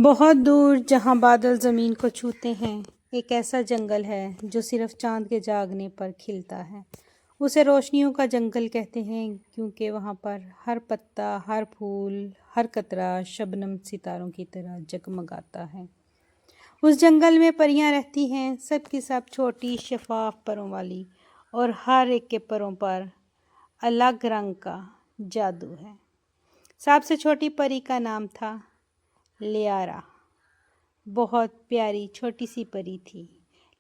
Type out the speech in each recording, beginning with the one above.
بہت دور جہاں بادل زمین کو چھوتے ہیں، ایک ایسا جنگل ہے جو صرف چاند کے جاگنے پر کھلتا ہے۔ اسے روشنیوں کا جنگل کہتے ہیں کیونکہ وہاں پر ہر پتا، ہر پھول، ہر قطرہ شبنم ستاروں کی طرح جگمگاتا ہے۔ اس جنگل میں پریاں رہتی ہیں، سب کی سب چھوٹی شفاف پروں والی، اور ہر ایک کے پروں پر الگ رنگ کا جادو ہے۔ سب سے چھوٹی پری کا نام تھا لیارا۔ بہت پیاری چھوٹی سی پری تھی،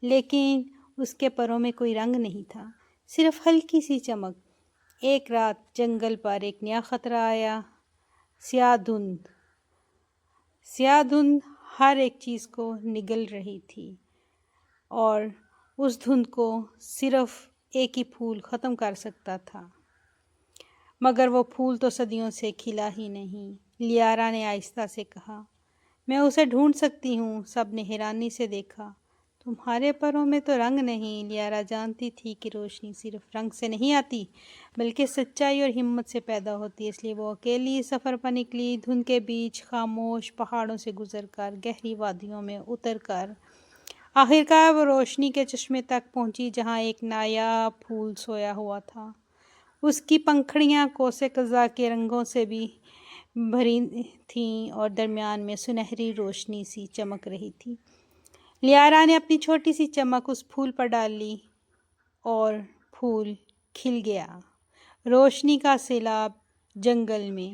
لیکن اس کے پروں میں کوئی رنگ نہیں تھا، صرف ہلکی سی چمک۔ ایک رات جنگل پر ایک نیا خطرہ آیا، سیاہ دھند۔ سیاہ دھند ہر ایک چیز کو نگل رہی تھی، اور اس دھند کو صرف ایک ہی پھول ختم کر سکتا تھا، مگر وہ پھول تو صدیوں سے کھلا ہی نہیں۔ لیارا نے آہستہ سے کہا، میں اسے ڈھونڈ سکتی ہوں۔ سب نے حیرانی سے دیکھا۔ تمہارے پروں میں تو رنگ نہیں۔ لیارا جانتی تھی کہ روشنی صرف رنگ سے نہیں آتی، بلکہ سچائی اور ہمت سے پیدا ہوتی ہے۔ اس لیے وہ اکیلی سفر پر نکلی، دھند کے بیچ خاموش پہاڑوں سے گزر کر، گہری وادیوں میں اتر کر، آخرکار وہ روشنی کے چشمے تک پہنچی جہاں ایک نایاب پھول سویا ہوا تھا۔ اس کی پنکھڑیاں کوسے قزح کے رنگوں سے بھی بھری تھیں اور درمیان میں سنہری روشنی سی چمک رہی تھی۔ لیارا نے اپنی چھوٹی سی چمک اس پھول پر ڈال لی اور پھول کھل گیا۔ روشنی کا سیلاب جنگل میں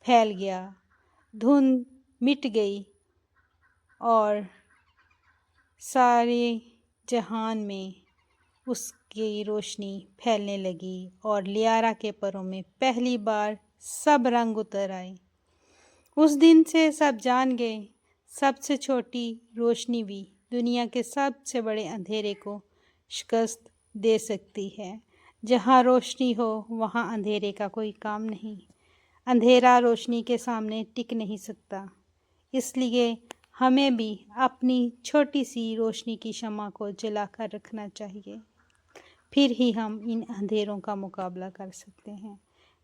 پھیل گیا، دھند مٹ گئی اور سارے جہان میں اس کی روشنی پھیلنے لگی، اور لیارا کے پروں میں پہلی بار سب رنگ اتر آئے۔ اس دن سے سب جان گئے، سب سے چھوٹی روشنی بھی دنیا کے سب سے بڑے اندھیرے کو شکست دے سکتی ہے۔ جہاں روشنی ہو وہاں اندھیرے کا کوئی کام نہیں۔ اندھیرا روشنی کے سامنے ٹک نہیں سکتا۔ اس لیے ہمیں بھی اپنی چھوٹی سی روشنی کی شمع کو جلا کر رکھنا چاہیے، پھر ہی ہم ان اندھیروں کا مقابلہ کر سکتے ہیں۔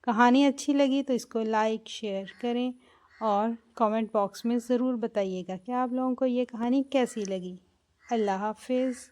کہانی اچھی لگی تو اس کو لائک، شیئر کریں اور کامنٹ باکس میں ضرور بتائیے گا کہ آپ لوگوں کو یہ کہانی کیسی لگی۔ اللہ حافظ۔